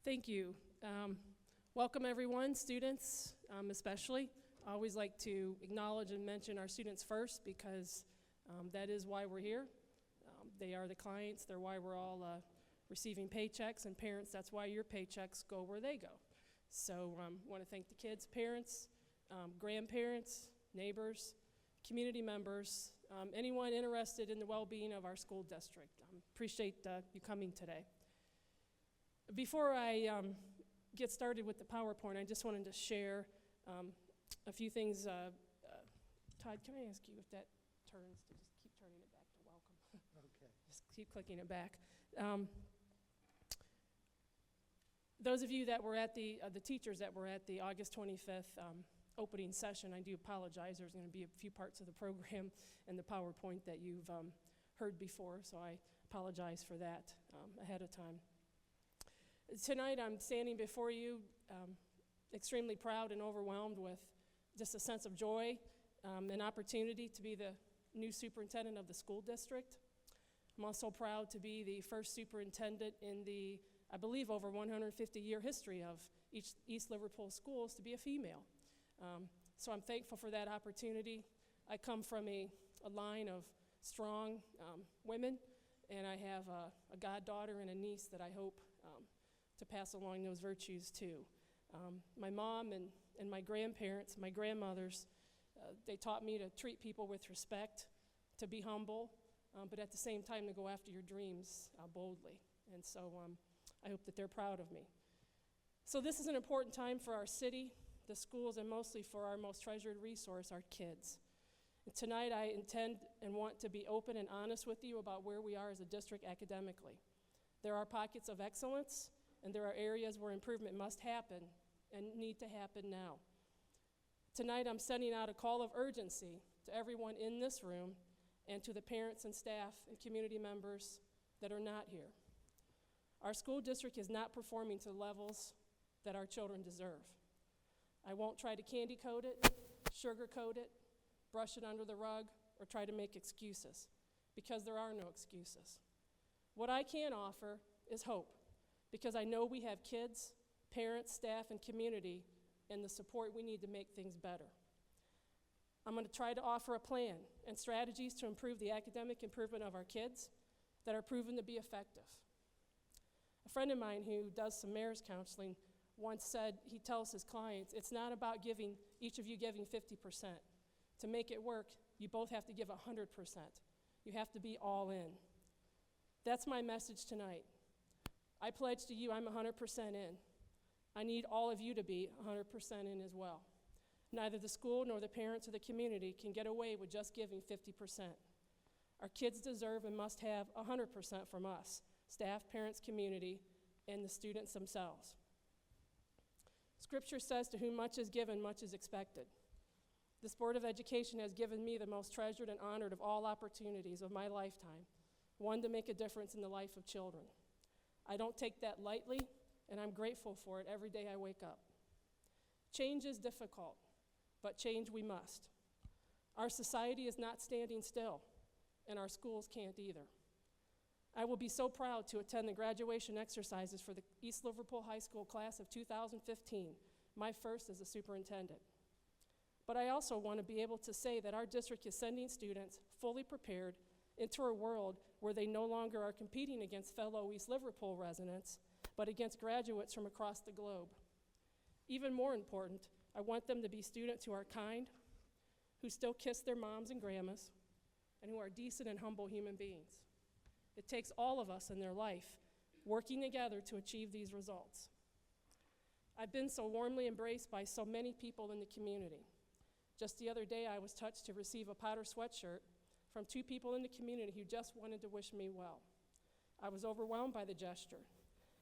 Thank you. Welcome everyone, students especially. I always like to acknowledge and mention our students first because that is why we're here. They are the clients, they're why we're all receiving paychecks, and parents, that's why your paychecks go where they go. So I want to thank the kids, parents, grandparents, neighbors, community members, anyone interested in the well-being of our school district. Appreciate you coming today. Before I get started with the PowerPoint, I just wanted to share a few things. Todd, can I ask you if that turns to just keep turning it back to welcome? Okay. Just keep clicking it back. Those of you that were at the teachers that were at the August 25th opening session, I do apologize. There's going to be a few parts of the program and the PowerPoint that you've heard before, so I apologize for that ahead of time. Tonight I'm standing before you extremely proud and overwhelmed with just a sense of joy, an opportunity to be the new superintendent of the school district. I'm also proud to be the first superintendent in the, I believe, over 150-year history of East Liverpool schools to be a female. So I'm thankful for that opportunity. I come from a line of strong women, and I have a goddaughter and a niece that I hope to pass along those virtues to. My mom and my grandparents, my grandmothers, they taught me to treat people with respect, to be humble, but at the same time to go after your dreams boldly. And so I hope that they're proud of me. So this is an important time for our city, the schools, and mostly for our most treasured resource, our kids. And tonight I intend and want to be open and honest with you about where we are as a district academically. There are pockets of excellence, and there are areas where improvement must happen and need to happen now. Tonight I'm sending out a call of urgency to everyone in this room and to the parents and staff and community members that are not here. Our school district is not performing to the levels that our children deserve. I won't try to candy coat it, sugarcoat it, brush it under the rug, or try to make excuses, because there are no excuses. What I can offer is hope, because I know we have kids, parents, staff, and community, and the support we need to make things better. I'm going to try to offer a plan and strategies to improve the academic improvement of our kids that are proven to be effective. A friend of mine who does some marriage counseling once said, he tells his clients, it's not about each of you giving 50%. To make it work, you both have to give 100%. You have to be all in. That's my message tonight. I pledge to you I'm 100% in. I need all of you to be 100% in as well. Neither the school nor the parents or the community can get away with just giving 50%. Our kids deserve and must have 100% from us, staff, parents, community, and the students themselves. Scripture says, to whom much is given, much is expected. This Board of Education has given me the most treasured and honored of all opportunities of my lifetime, one to make a difference in the life of children. I don't take that lightly, and I'm grateful for it every day I wake up. Change is difficult, but change we must. Our society is not standing still, and our schools can't either. I will be so proud to attend the graduation exercises for the East Liverpool High School class of 2015, my first as a superintendent. But I also want to be able to say that our district is sending students fully prepared into a world where they no longer are competing against fellow East Liverpool residents, but against graduates from across the globe. Even more important, I want them to be students who are kind, who still kiss their moms and grandmas, and who are decent and humble human beings. It takes all of us in their life working together to achieve these results. I've been so warmly embraced by so many people in the community. Just the other day, I was touched to receive a Potter sweatshirt from two people in the community who just wanted to wish me well. I was overwhelmed by the gesture,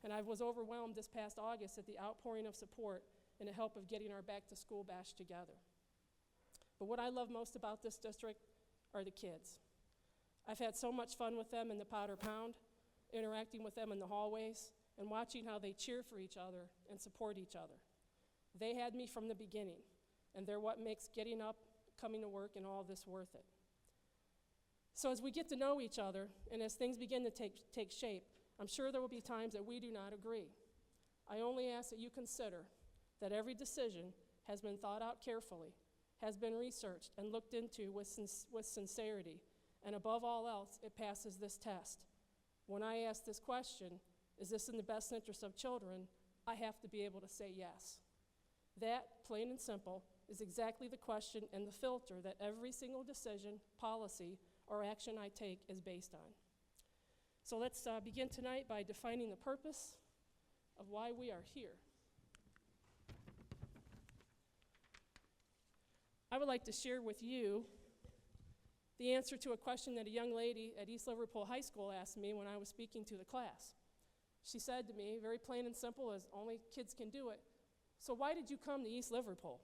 and I was overwhelmed this past August at the outpouring of support and the help of getting our back to school bash together. But what I love most about this district are the kids. I've had so much fun with them in the Potter Pound, interacting with them in the hallways, and watching how they cheer for each other and support each other. They had me from the beginning, and they're what makes getting up, coming to work, and all this worth it. So as we get to know each other, and as things begin to take shape, I'm sure there will be times that we do not agree. I only ask that you consider that every decision has been thought out carefully, has been researched and looked into with sincerity, and above all else, it passes this test. When I ask this question, is this in the best interest of children, I have to be able to say yes. That, plain and simple, is exactly the question and the filter that every single decision, policy, or action I take is based on. So let's begin tonight by defining the purpose of why we are here. I would like to share with you the answer to a question that a young lady at East Liverpool High School asked me when I was speaking to the class. She said to me, very plain and simple, as only kids can do it, "So why did you come to East Liverpool?"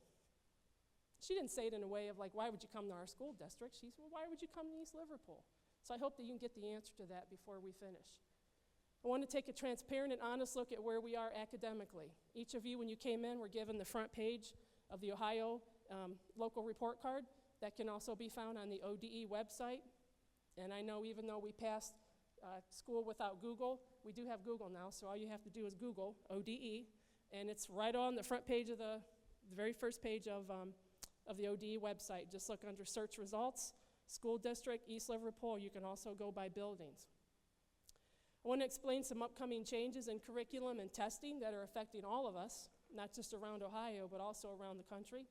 She didn't say it in a way of like, "Why would you come to our school district?" She said, "Well, why would you come to East Liverpool?" So I hope that you can get the answer to that before we finish. I want to take a transparent and honest look at where we are academically. Each of you, when you came in, were given the front page of the Ohio local report card. That can also be found on the ODE website. And I know even though we passed school without Google, we do have Google now, so all you have to do is Google ODE, and it's right on the front page of the very first page of the ODE website. Just look under search results, school district, East Liverpool. You can also go by buildings. I want to explain some upcoming changes in curriculum and testing that are affecting all of us, not just around Ohio, but also around the country.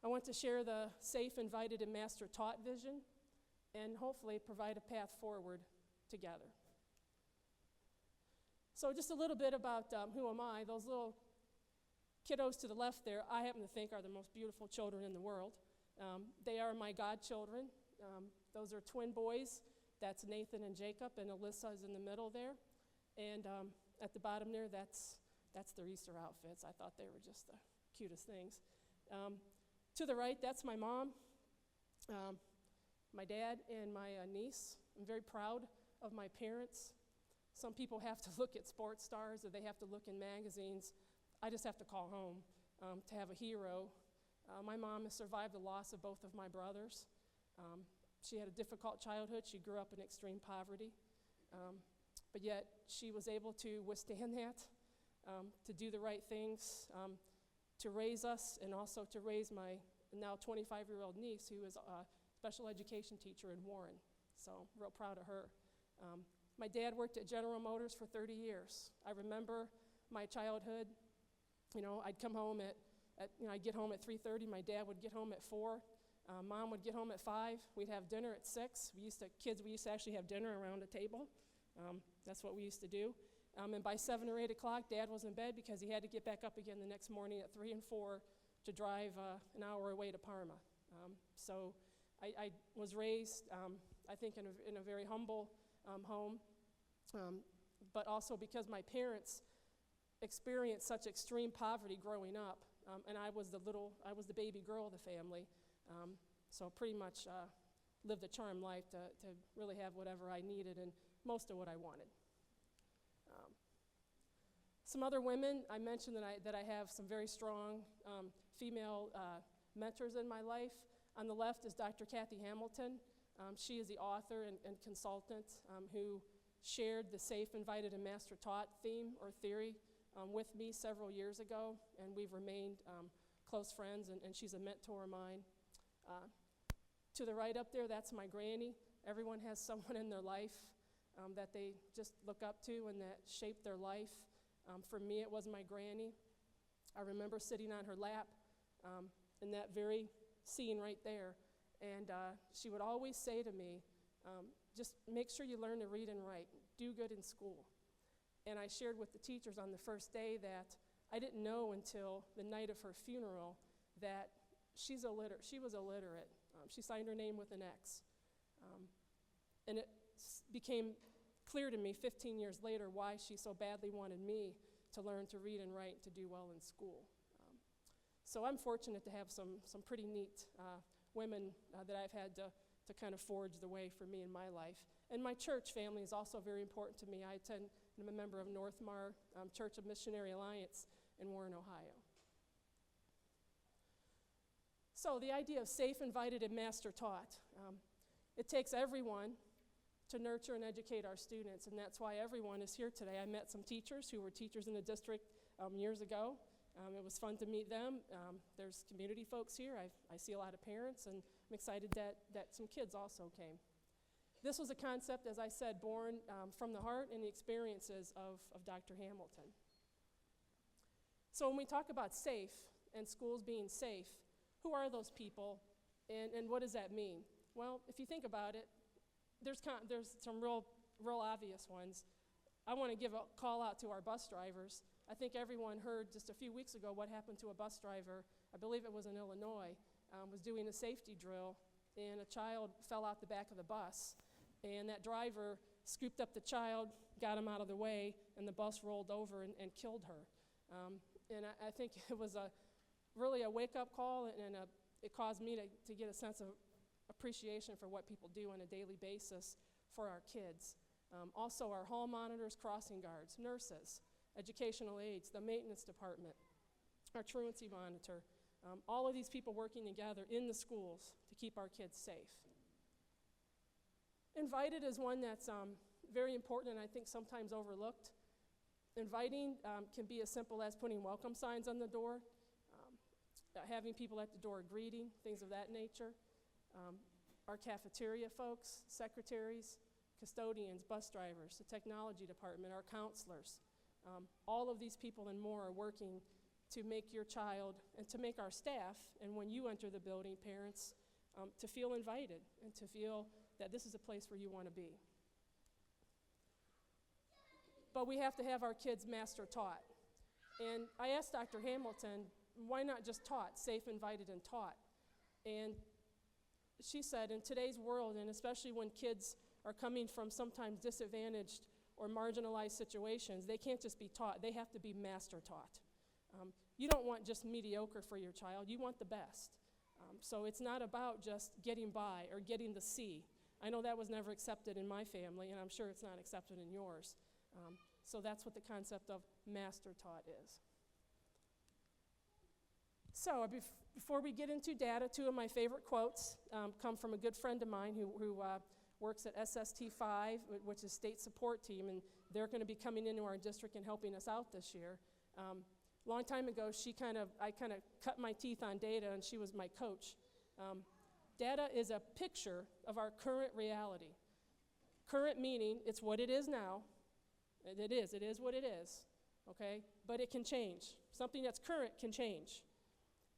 I want to share the safe, invited, and master-taught vision, and hopefully provide a path forward together. So just a little bit about who am I. Those little kiddos to the left there, I happen to think are the most beautiful children in the world. They are my godchildren. Those are twin boys. That's Nathan and Jacob, and Alyssa is in the middle there. And at the bottom there, that's their Easter outfits. I thought they were just the cutest things. To the right, that's my mom, my dad, and my niece. I'm very proud of my parents. Some people have to look at sports stars, or they have to look in magazines. I just have to call home to have a hero. My mom has survived the loss of both of my brothers. She had a difficult childhood. She grew up in extreme poverty. But yet, she was able to withstand that, to do the right things, to raise us, and also to raise my now 25-year-old niece, who is a special education teacher in Warren. So, real proud of her. My dad worked at General Motors for 30 years. I remember my childhood. I'd come home I'd get home at 3:30. My dad would get home at 4. Mom would get home at 5. We'd have dinner at 6. We used to actually have dinner around a table. That's what we used to do. And by 7 or 8 o'clock, Dad was in bed because he had to get back up again the next morning at 3 and 4 to drive an hour away to Parma. So I was raised, I think, in a very humble home, but also because my parents experienced such extreme poverty growing up, and I was the baby girl of the family. So pretty much lived a charmed life to really have whatever I needed and most of what I wanted. Some other women, I mentioned that I have some very strong female mentors in my life. On the left is Dr. Kathy Hamilton. She is the author and consultant who shared the safe, invited, and master-taught theme or theory with me several years ago, and we've remained close friends, and she's a mentor of mine. To the right up there, that's my granny. Everyone has someone in their life that they just look up to and that shaped their life. For me, it was my granny. I remember sitting on her lap in that very scene right there, and she would always say to me, just make sure you learn to read and write. Do good in school. And I shared with the teachers on the first day that I didn't know until the night of her funeral that she was illiterate. She signed her name with an X. And it became clear to me 15 years later why she so badly wanted me to learn to read and write, to do well in school. So I'm fortunate to have some pretty neat women that I've had to kind of forge the way for me in my life. And my church family is also very important to me. I'm a member of Northmar Church of Missionary Alliance in Warren, Ohio. So the idea of safe, invited, and master-taught. It takes everyone to nurture and educate our students, and that's why everyone is here today. I met some teachers who were teachers in the district years ago. It was fun to meet them. There's community folks here. I see a lot of parents, and I'm excited that some kids also came. This was a concept, as I said, born from the heart and the experiences of Dr. Hamilton. So when we talk about safe and schools being safe, who are those people, and what does that mean? Well, if you think about it, there's some real obvious ones. I want to give a call out to our bus drivers. I think everyone heard just a few weeks ago what happened to a bus driver, I believe it was in Illinois, was doing a safety drill, and a child fell out the back of the bus, and that driver scooped up the child, got him out of the way, and the bus rolled over and killed her. And I think it was really a wake-up call, and it caused me to get a sense of appreciation for what people do on a daily basis for our kids. Also, our hall monitors, crossing guards, nurses, educational aides, the maintenance department, our truancy monitor, all of these people working together in the schools to keep our kids safe. Invited is one that's very important and I think sometimes overlooked. Inviting can be as simple as putting welcome signs on the door, having people at the door greeting, things of that nature. Our cafeteria folks, secretaries, custodians, bus drivers, the technology department, our counselors. All of these people and more are working to make your child and to make our staff, and when you enter the building, parents, to feel invited and to feel that this is a place where you want to be. But we have to have our kids master taught. And I asked Dr. Hamilton, why not just taught, safe, invited, and taught? And she said, in today's world, and especially when kids are coming from sometimes disadvantaged or marginalized situations, they can't just be taught, they have to be master taught. You don't want just mediocre for your child, you want the best. So it's not about just getting by or getting the C. I know that was never accepted in my family, and I'm sure it's not accepted in yours. So that's what the concept of master taught is. So before we get into data, two of my favorite quotes come from a good friend of mine who works at SST5, which is state support team, and they're going to be coming into our district and helping us out this year. Long time ago, I kind of cut my teeth on data, and she was my coach. Data is a picture of our current reality. Current meaning it's what it is now. It is what it is, okay? But it can change. Something that's current can change.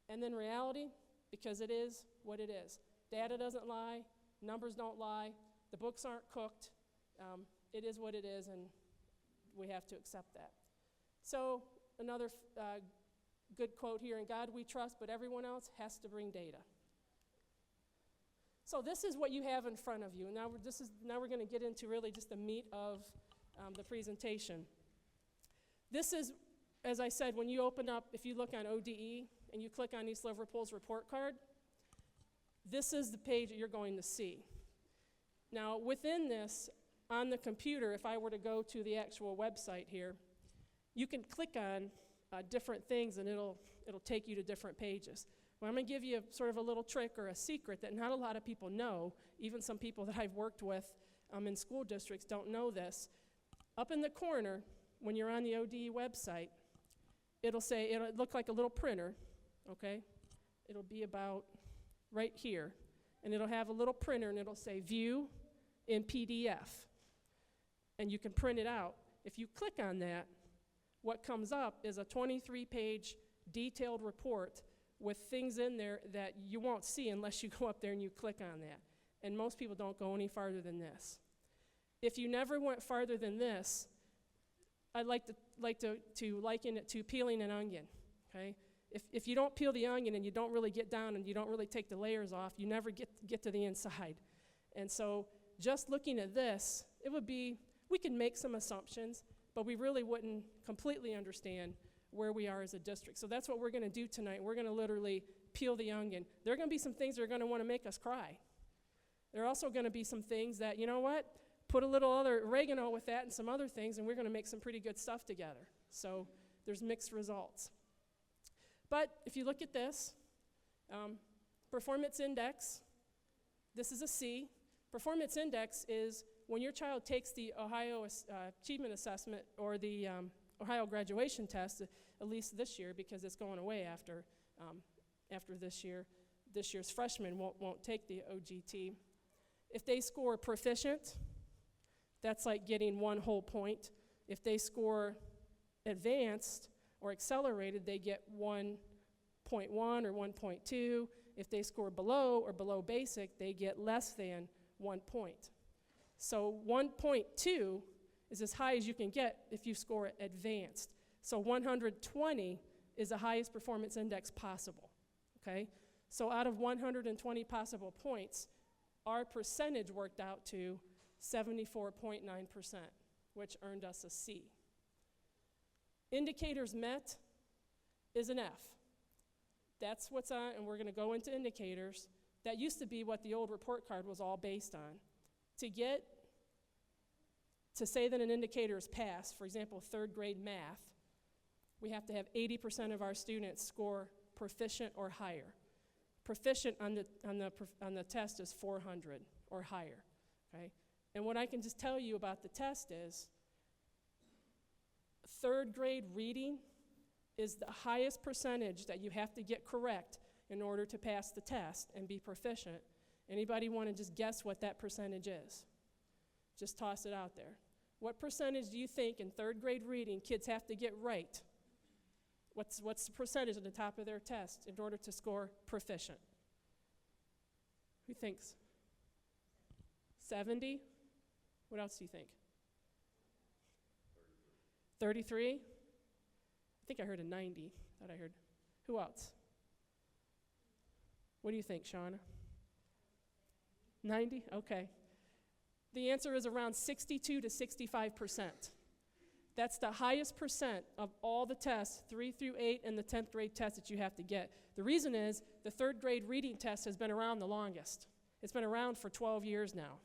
And then reality, because it is what it is. Data doesn't lie, numbers don't lie, the books aren't cooked. It is what it is, and we have to accept that. So another good quote here, in God we trust, but everyone else has to bring data. So this is what you have in front of you. Now we're going to get into really just the meat of the presentation. This is, as I said, when you open up, if you look on ODE and you click on East Liverpool's report card, this is the page that you're going to see. Now within this, on the computer, if I were to go to the actual website here, you can click on different things and it'll take you to different pages. Well, I'm going to give you sort of a little trick or a secret that not a lot of people know. Even some people that I've worked with in school districts don't know this. Up in the corner, when you're on the ODE website, it'll look like a little printer, okay? It'll be about right here. And it'll have a little printer and it'll say view in PDF. And you can print it out. If you click on that, what comes up is a 23-page detailed report with things in there that you won't see unless you go up there and you click on that. And most people don't go any farther than this. If you never went farther than this, I'd like to liken it to peeling an onion, okay? If you don't peel the onion and you don't really get down and you don't really take the layers off, you never get to the inside. And so just looking at this, we can make some assumptions, but we really wouldn't completely understand where we are as a district. So that's what we're going to do tonight. We're going to literally peel the onion. There are going to be some things that are going to want to make us cry. There are also going to be some things that, you know what, put a little other oregano with that and some other things, and we're going to make some pretty good stuff together. So there's mixed results. But if you look at this, performance index, this is a C. Performance index is when your child takes the Ohio Achievement Assessment or the Ohio Graduation Test, at least this year, because it's going away after this year, this year's freshmen won't take the OGT. If they score proficient, that's like getting 1 whole point. If they score advanced or accelerated, they get 1.1 or 1.2. If they score below or below basic, they get less than 1 point. So 1.2 is as high as you can get if you score advanced. So 120 is the highest performance index possible, okay? So out of 120 possible points, our percentage worked out to 74.9%, which earned us a C. Indicators met is an F. That's what's on, and we're going to go into indicators. That used to be what the old report card was all based on. To say that an indicator is passed, for example, 3rd grade math, we have to have 80% of our students score proficient or higher. Proficient on the test is 400 or higher, okay? And what I can just tell you about the test is 3rd grade reading is the highest percentage that you have to get correct in order to pass the test and be proficient. Anybody want to just guess what that percentage is? Just toss it out there. What percentage do you think in 3rd grade reading kids have to get right? What's the percentage at the top of their test in order to score proficient? Who thinks? 70? What else do you think? 33? I think I heard a 90. Thought I heard. Who else? What do you think, Shauna? 90? Okay. The answer is around 62 to 65%. That's the highest percent of all the tests, 3 through 8 and the 10th grade test that you have to get. The reason is the 3rd grade reading test has been around the longest. It's been around for 12 years now.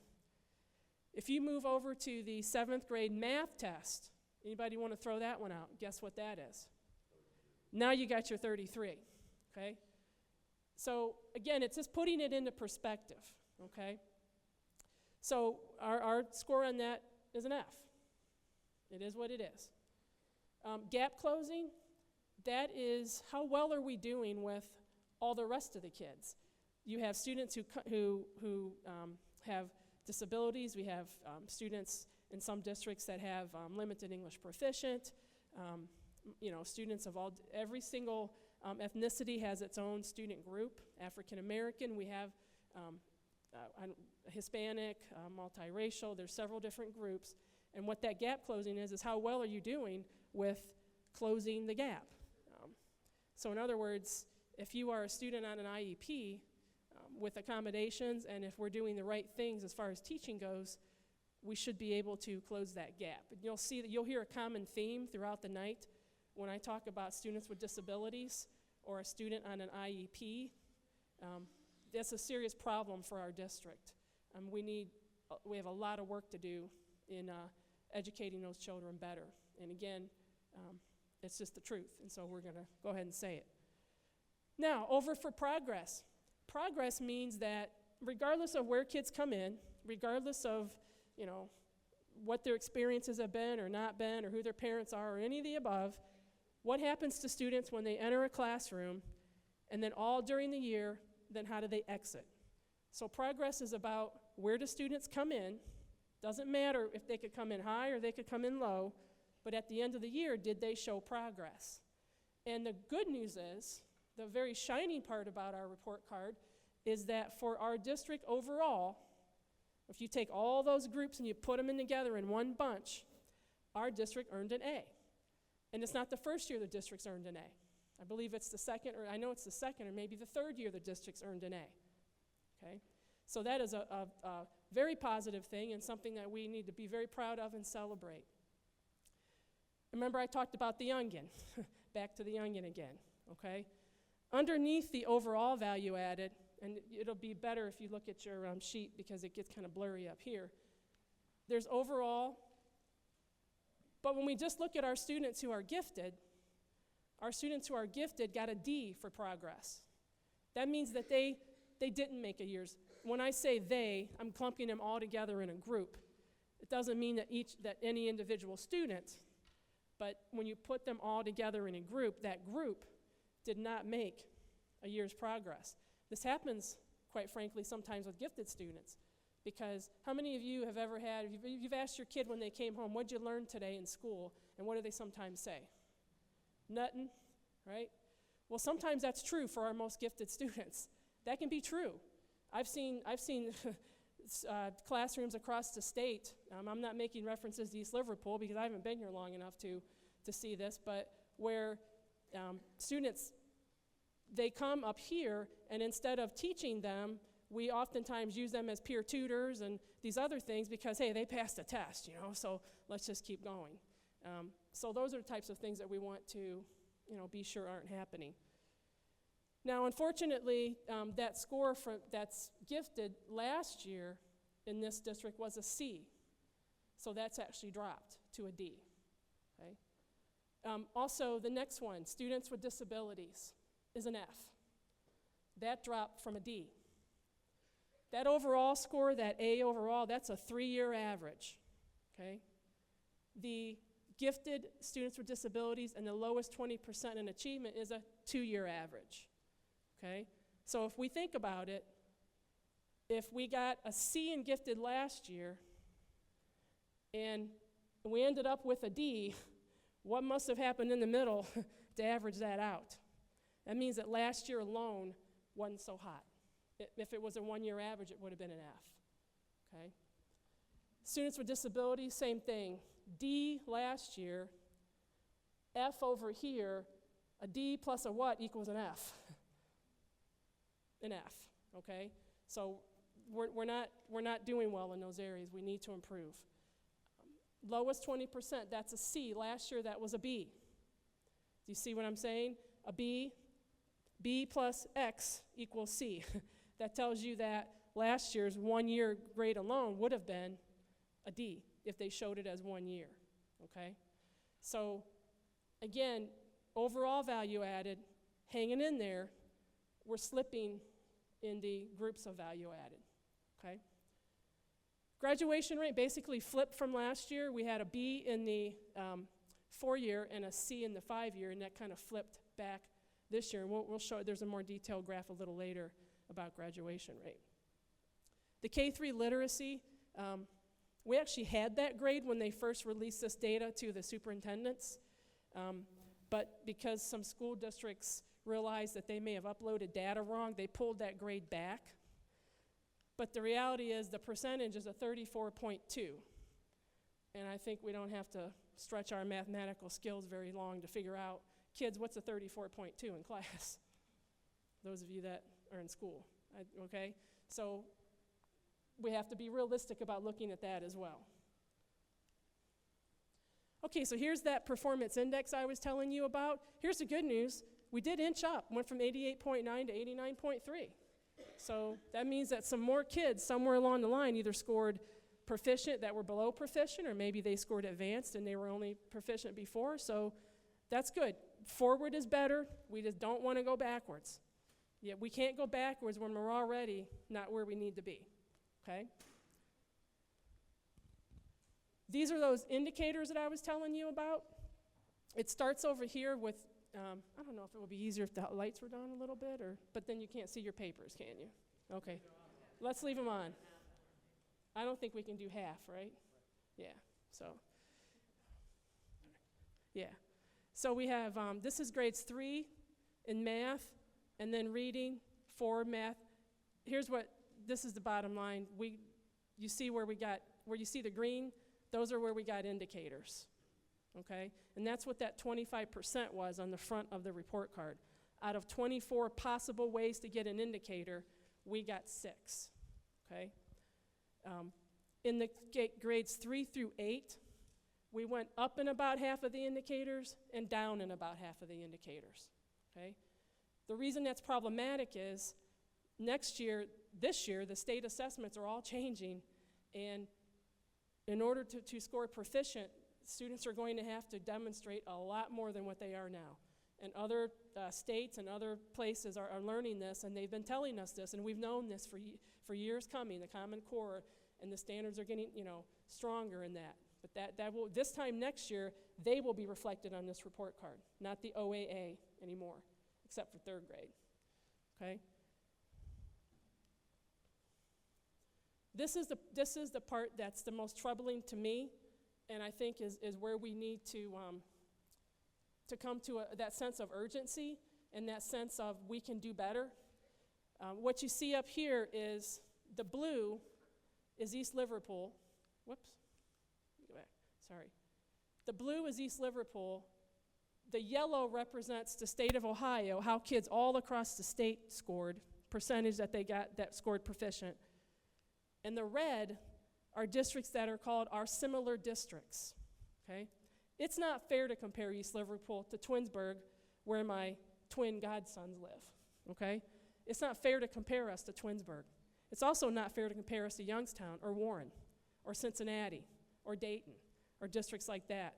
If you move over to the 7th grade math test, anybody want to throw that one out? Guess what that is? Now you got your 33, okay? So again, it's just putting it into perspective, okay? So our score on that is an F. It is what it is. Gap closing, that is how well are we doing with all the rest of the kids. You have students who have disabilities. We have students in some districts that have limited English proficient. Students of every single ethnicity has its own student group. African American, we have Hispanic, multiracial. There's several different groups. And what that gap closing is how well are you doing with closing the gap? So in other words, if you are a student on an IEP with accommodations, and if we're doing the right things as far as teaching goes, we should be able to close that gap. And you'll see that you'll hear a common theme throughout the night when I talk about students with disabilities or a student on an IEP. That's a serious problem for our district. We have a lot of work to do in educating those children better. And again, it's just the truth, and so we're going to go ahead and say it. Now, over for progress. Progress means that regardless of where kids come in, regardless of, what their experiences have been or not been or who their parents are or any of the above, what happens to students when they enter a classroom, and then all during the year, then how do they exit? So progress is about where do students come in. Doesn't matter if they could come in high or they could come in low, but at the end of the year, did they show progress? And the good news is, the very shiny part about our report card is that for our district overall, if you take all those groups and you put them in together in one bunch, our district earned an A. And it's not the first year the district's earned an A. I believe it's the second, or I know it's the second or maybe the 3rd year the district's earned an A. Okay? So that is a very positive thing and something that we need to be very proud of and celebrate. Remember I talked about the onion. Back to the onion again, okay? Underneath the overall value added, and it'll be better if you look at your sheet because it gets kind of blurry up here. There's overall, but when we just look at our students who are gifted got a D for progress. That means that they didn't make a year's. When I say they, I'm clumping them all together in a group. It doesn't mean that any individual student, but when you put them all together in a group, that group did not make a year's progress. This happens, quite frankly, sometimes with gifted students, because how many of you have ever had, you've asked your kid when they came home, what'd you learn today in school, and what do they sometimes say? Nothing, right? Well, sometimes that's true for our most gifted students. That can be true. I've seen classrooms across the state. I'm not making references to East Liverpool because I haven't been here long enough to see this, but where students, they come up here, and instead of teaching them, we oftentimes use them as peer tutors and these other things because, hey, they passed a test, so let's just keep going. So those are the types of things that we want to, be sure aren't happening. Now, unfortunately, that score that's gifted last year in this district was a C. So that's actually dropped to a D. Okay? Also, the next one, students with disabilities, is an F. That dropped from a D. That overall score, that A overall, that's a 3-year average. Okay? The gifted students with disabilities and the lowest 20% in achievement is a 2-year average. Okay? So if we think about it, if we got a C in gifted last year and we ended up with a D, what must have happened in the middle to average that out? That means that last year alone wasn't so hot. If it was a 1-year average, it would have been an F. Okay? Students with disabilities, same thing. D last year, F over here, a D plus a what equals an F? An F, okay? So we're not doing well in those areas. We need to improve. Lowest 20%, that's a C. Last year, that was a B. Do you see what I'm saying? A B plus X equals C. That tells you that last year's 1-year grade alone would have been a D if they showed it as 1 year, okay? So, again, overall value added, hanging in there, we're slipping in the groups of value added, okay? Graduation rate basically flipped from last year. We had a B in the 4-year and a C in the 5-year, and that kind of flipped back this year. And we'll show, there's a more detailed graph a little later about graduation rate. The K-3 literacy, we actually had that grade when they first released this data to the superintendents, but because some school districts realized that they may have uploaded data wrong, they pulled that grade back. But the reality is the percentage is a 34.2, and I think we don't have to stretch our mathematical skills very long to figure out, kids, what's a 34.2 in class? Those of you that are in school, okay? So we have to be realistic about looking at that as well. Okay, so here's that performance index I was telling you about. Here's the good news. We did inch up, went from 88.9 to 89.3. So that means that some more kids somewhere along the line either scored proficient that were below proficient, or maybe they scored advanced and they were only proficient before. So that's good. Forward is better. We just don't want to go backwards. Yeah, we can't go backwards when we're already not where we need to be, okay? These are those indicators that I was telling you about. It starts over here with, I don't know if it would be easier if the lights were down a little bit, but then you can't see your papers, can you? Okay, let's leave them on. I don't think we can do half, right? Yeah, so. Yeah, so we have, this is grades 3 in math, and then reading, 4 math. Here's what, this is the bottom line. You see where you see the green, those are where we got indicators, okay? And that's what that 25% was on the front of the report card. Out of 24 possible ways to get an indicator, we got 6, okay? In the grades 3 through 8, we went up in about half of the indicators and down in about half of the indicators, okay? The reason that's problematic is this year, the state assessments are all changing, and in order to score proficient, students are going to have to demonstrate a lot more than what they are now. And other states and other places are learning this, and they've been telling us this, and we've known this for years coming. The Common Core and the standards are getting, stronger in that. But that will, this time next year, they will be reflected on this report card, not the OAA anymore, except for third grade, okay? This is the part that's the most troubling to me, and I think is where we need to come to that sense of urgency and that sense of we can do better. What you see up here is the blue is East Liverpool. Whoops. Go back. Sorry. The blue is East Liverpool. The yellow represents the state of Ohio, how kids all across the state scored, percentage that they got that scored proficient. And the red are districts that are called our similar districts, okay? It's not fair to compare East Liverpool to Twinsburg, where my twin godsons live, okay? It's not fair to compare us to Twinsburg. It's also not fair to compare us to Youngstown or Warren or Cincinnati or Dayton or districts like that.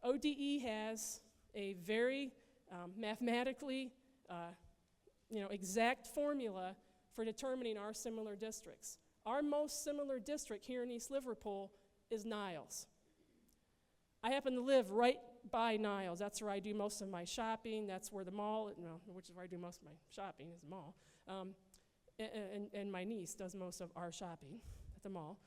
ODE has a very mathematically exact formula for determining our similar districts. Our most similar district here in East Liverpool is Niles. I happen to live right by Niles. That's where I do most of my shopping. That's where the mall, which is where I do most of my shopping is the mall. And my niece does most of our shopping at the mall.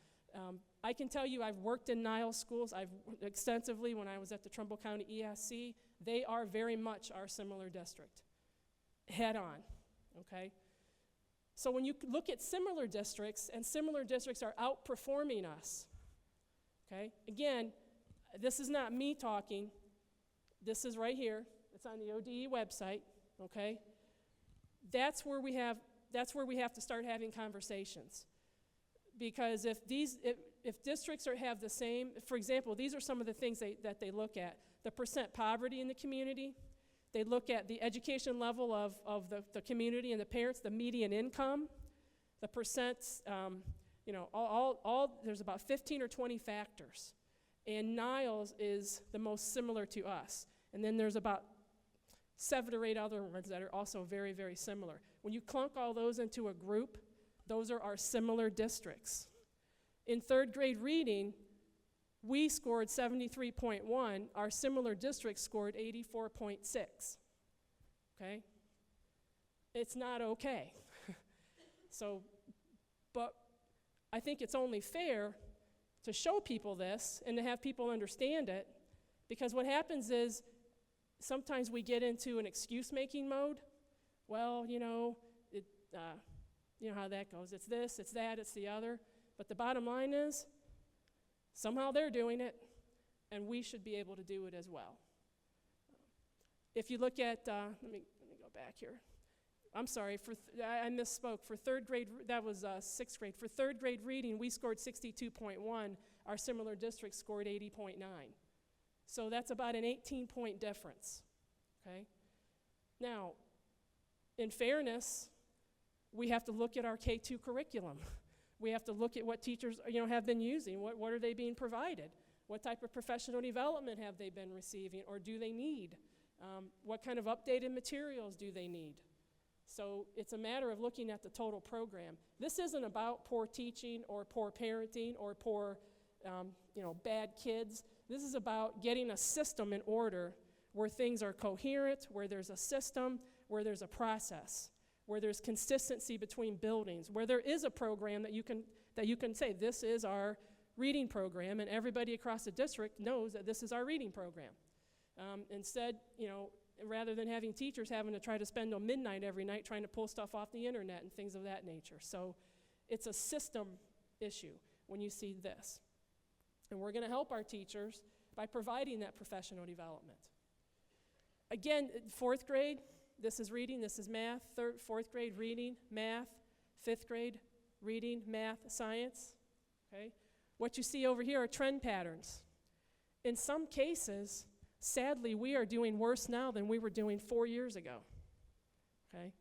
I can tell you I've worked in Niles schools. I've extensively when I was at the Trumbull County ESC. They are very much our similar district, head on, okay? So when you look at similar districts, and similar districts are outperforming us, okay? Again, this is not me talking. This is right here. It's on the ODE website, okay? That's where we have to start having conversations. Because if districts have the same, for example, these are some of the things that they look at. The percent poverty in the community. They look at the education level of the community and the parents, the median income, the percent, there's about 15 or 20 factors. And Niles is the most similar to us. And then there's about 7 or 8 other ones that are also very, very similar. When you clunk all those into a group, those are our similar districts. In third grade reading, we scored 73.1. Our similar district scored 84.6. Okay? It's not okay. But I think it's only fair to show people this and to have people understand it, because what happens is sometimes we get into an excuse-making mode. Well, you know how that goes. It's this, it's that, it's the other. But the bottom line is, somehow they're doing it, and we should be able to do it as well. If you look at, let me go back here. I'm sorry, I misspoke. For third grade, that was 6th grade. For third grade reading, we scored 62.1. Our similar district scored 80.9. So that's about an 18-point difference, okay? Now, in fairness, we have to look at our K-2 curriculum. We have to look at what teachers have been using. What are they being provided? What type of professional development have they been receiving, or do they need? What kind of updated materials do they need? So it's a matter of looking at the total program. This isn't about poor teaching or poor parenting or poor bad kids. This is about getting a system in order where things are coherent, where there's a system, where there's a process, where there's consistency between buildings, where there is a program that you can say, this is our reading program, and everybody across the district knows that this is our reading program. Instead, rather than having teachers having to try to spend till midnight every night trying to pull stuff off the internet and things of that nature. So it's a system issue when you see this. And we're going to help our teachers by providing that professional development. Again, 4th grade, this is reading, this is math. 4th grade, reading, math. 5th grade, reading, math, science. Okay? What you see over here are trend patterns. In some cases, sadly, we are doing worse now than we were doing 4 years ago. Okay?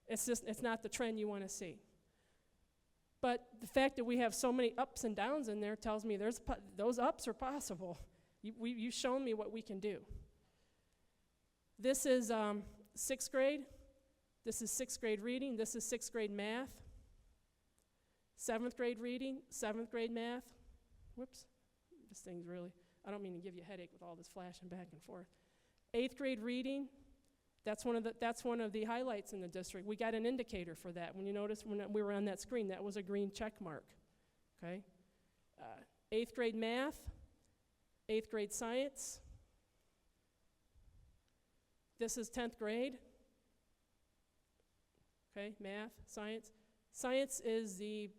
It's not the trend you want to see. But the fact that we have so many ups and downs in there tells me those ups are possible. You've shown me what we can do. This is 6th grade. This is 6th grade reading. This is 6th grade math. 7th grade reading, 7th grade math. Whoops, this thing's really, I don't mean to give you a headache with all this flashing back and forth. 8th grade reading, that's one of the highlights in the district. We got an indicator for that. When you notice when we were on that screen, that was a green check mark, okay? 8th grade math, 8th grade science. This is 10th grade, okay, math, science. Science is the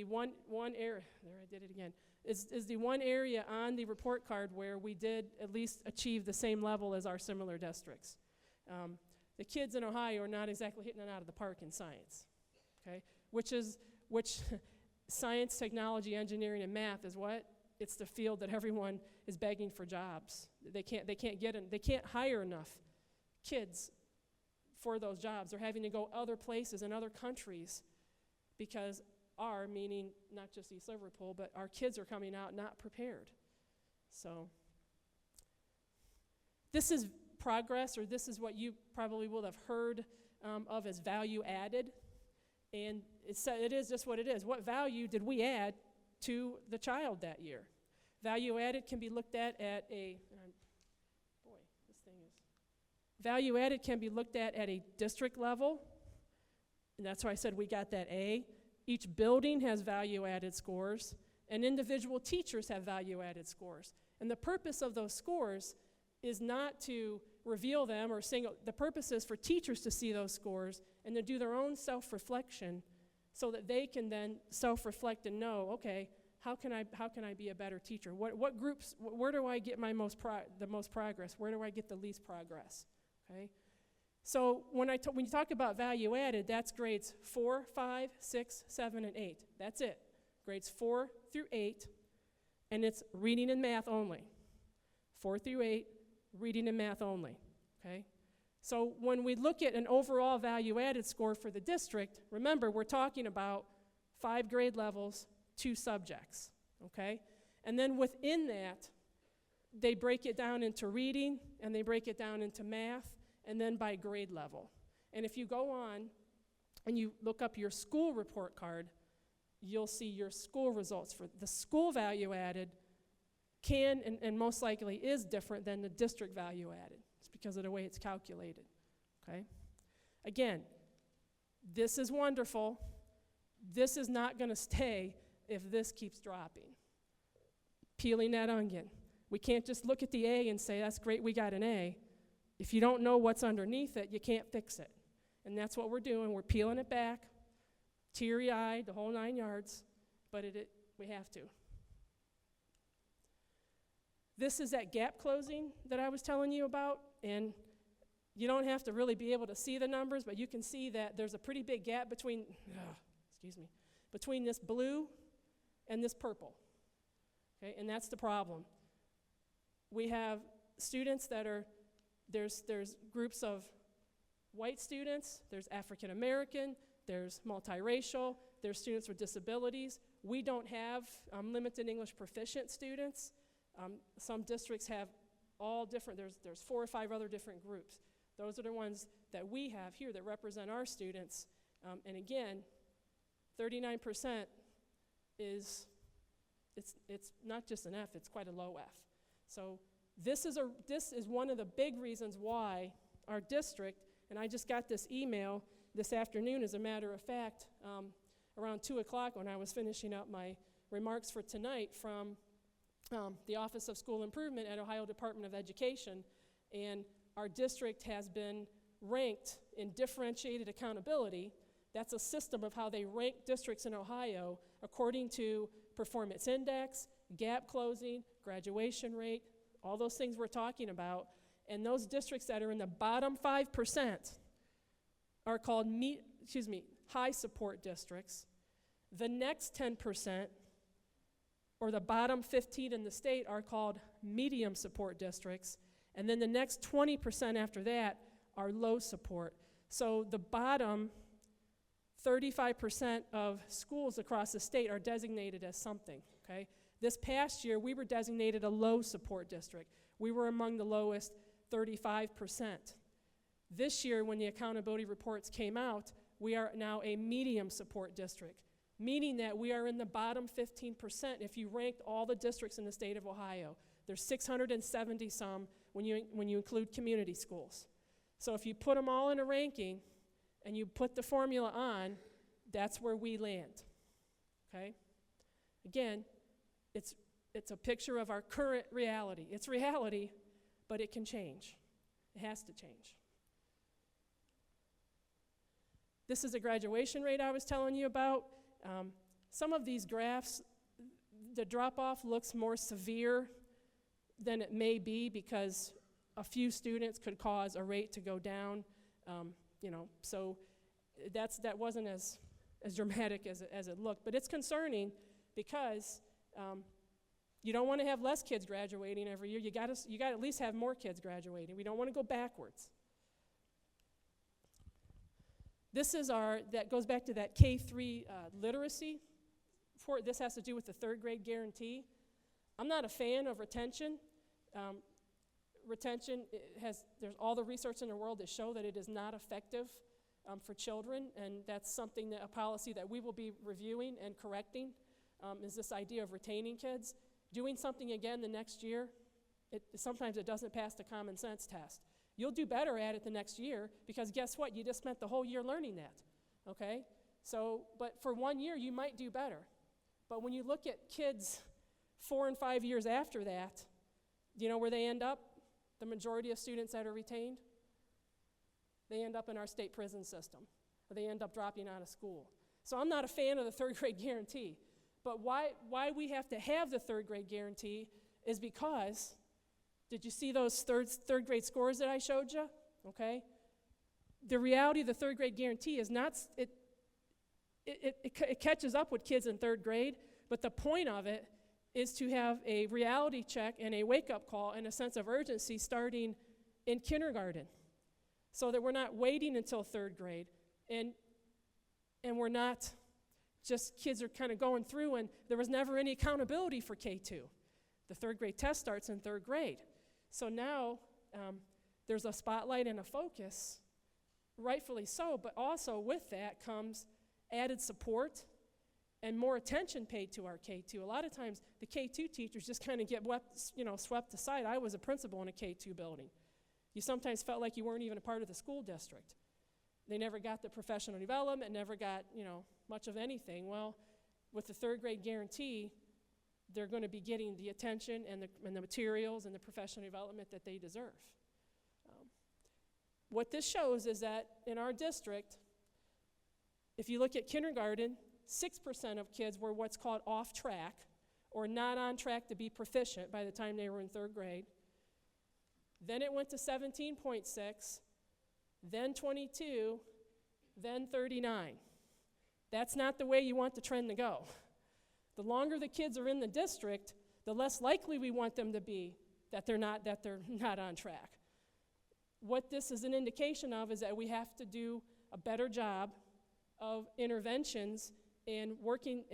one area, there I did it again, is the one area on the report card where we did at least achieve the same level as our similar districts. The kids in Ohio are not exactly hitting it out of the park in science, okay? Which science, technology, engineering, and math is what? It's the field that everyone is begging for jobs. They can't hire enough kids for those jobs. They're having to go other places in other countries because meaning not just East Liverpool, but our kids are coming out not prepared. So this is progress, or this is what you probably will have heard of as value added. And it is just what it is. What value did we add to the child that year? Value added can be looked at value added can be looked at a district level, and that's why I said we got that A. Each building has value added scores, and individual teachers have value added scores. And the purpose of those scores is not to reveal them or single. The purpose is for teachers to see those scores and to do their own self-reflection so that they can then self-reflect and know, okay, how can I be a better teacher? What groups, where do I get the most progress? Where do I get the least progress? Okay? So when you talk about value added, that's grades 4, 5, 6, 7, and 8. That's it. Grades 4 through 8, and it's reading and math only. 4 through 8, reading and math only. Okay? So when we look at an overall value added score for the district, remember we're talking about 5 grade levels, 2 subjects. Okay? And then within that, they break it down into reading, and they break it down into math, and then by grade level. And if you go on and you look up your school report card, you'll see your school results. For the school value added can and most likely is different than the district value added. It's because of the way it's calculated, okay? Again, this is wonderful. This is not going to stay if this keeps dropping. Peeling that onion. We can't just look at the A and say, that's great, we got an A. If you don't know what's underneath it, you can't fix it. And that's what we're doing. We're peeling it back, teary-eyed, the whole 9 yards, but we have to. This is that gap closing that I was telling you about, and you don't have to really be able to see the numbers, but you can see that there's a pretty big gap between this blue and this purple. Okay, and that's the problem. We have students that are, there's groups of white students, there's African American, there's multiracial, there's students with disabilities. We don't have limited English proficient students. Some districts have all different, there's 4 or 5 other different groups. Those are the ones that we have here that represent our students. And again, 39% it's not just an F, it's quite a low F. So this is one of the big reasons why our district, and I just got this email this afternoon, as a matter of fact, around 2 o'clock when I was finishing up my remarks for tonight from the Office of School Improvement at Ohio Department of Education, and our district has been ranked in differentiated accountability. That's a system of how they rank districts in Ohio according to performance index, gap closing, graduation rate, all those things we're talking about. And those districts that are in the bottom 5% are called high support districts. The next 10%, or the bottom 15 in the state, are called medium support districts. And then the next 20% after that are low support. So the bottom 35% of schools across the state are designated as something, okay? This past year, we were designated a low support district. We were among the lowest 35%. This year, when the accountability reports came out, we are now a medium support district. meaning that we are in the bottom 15% if you ranked all the districts in the state of Ohio. There's 670 some when you include community schools. So if you put them all in a ranking and you put the formula on, that's where we land, okay? Again, it's a picture of our current reality. It's reality, but it can change. It has to change. This is a graduation rate I was telling you about. Some of these graphs, the drop-off looks more severe than it may be because a few students could cause a rate to go down. So that wasn't as dramatic as it looked. But it's concerning because you don't want to have less kids graduating every year. You got to at least have more kids graduating. We don't want to go backwards. That goes back to that K-3 literacy. This has to do with the third grade guarantee. I'm not a fan of retention. Retention there's all the research in the world that show that it is not effective for children, and that's something a policy that we will be reviewing and correcting, is this idea of retaining kids. Doing something again the next year, sometimes it doesn't pass the common sense test. You'll do better at it the next year because guess what? You just spent the whole year learning that, okay? But for 1 year, you might do better. But when you look at kids 4 and 5 years after that, do you know where they end up? The majority of students that are retained? They end up in our state prison system, or they end up dropping out of school. So I'm not a fan of the third grade guarantee. But why we have to have the third grade guarantee is because, did you see those third grade scores that I showed you? Okay. The reality of the third grade guarantee is not, it catches up with kids in third grade, but the point of it is to have a reality check and a wake-up call and a sense of urgency starting in kindergarten so that we're not waiting until third grade and we're not just kids are kind of going through and there was never any accountability for K2. The third grade test starts in third grade. So now there's a spotlight and a focus, rightfully so, but also with that comes added support and more attention paid to our K2. A lot of times the K2 teachers just kind of get swept aside. I was a principal in a K2 building. You sometimes felt like you weren't even a part of the school district. They never got the professional development, never got, much of anything. Well, with the third grade guarantee, they're going to be getting the attention and the materials and the professional development that they deserve. What this shows is that in our district, if you look at kindergarten, 6% of kids were what's called off track or not on track to be proficient by the time they were in third grade. Then it went to 17.6, then 22, then 39. That's not the way you want the trend to go. The longer the kids are in the district, the less likely we want them to be that they're not on track. What this is an indication of is that we have to do a better job of interventions and working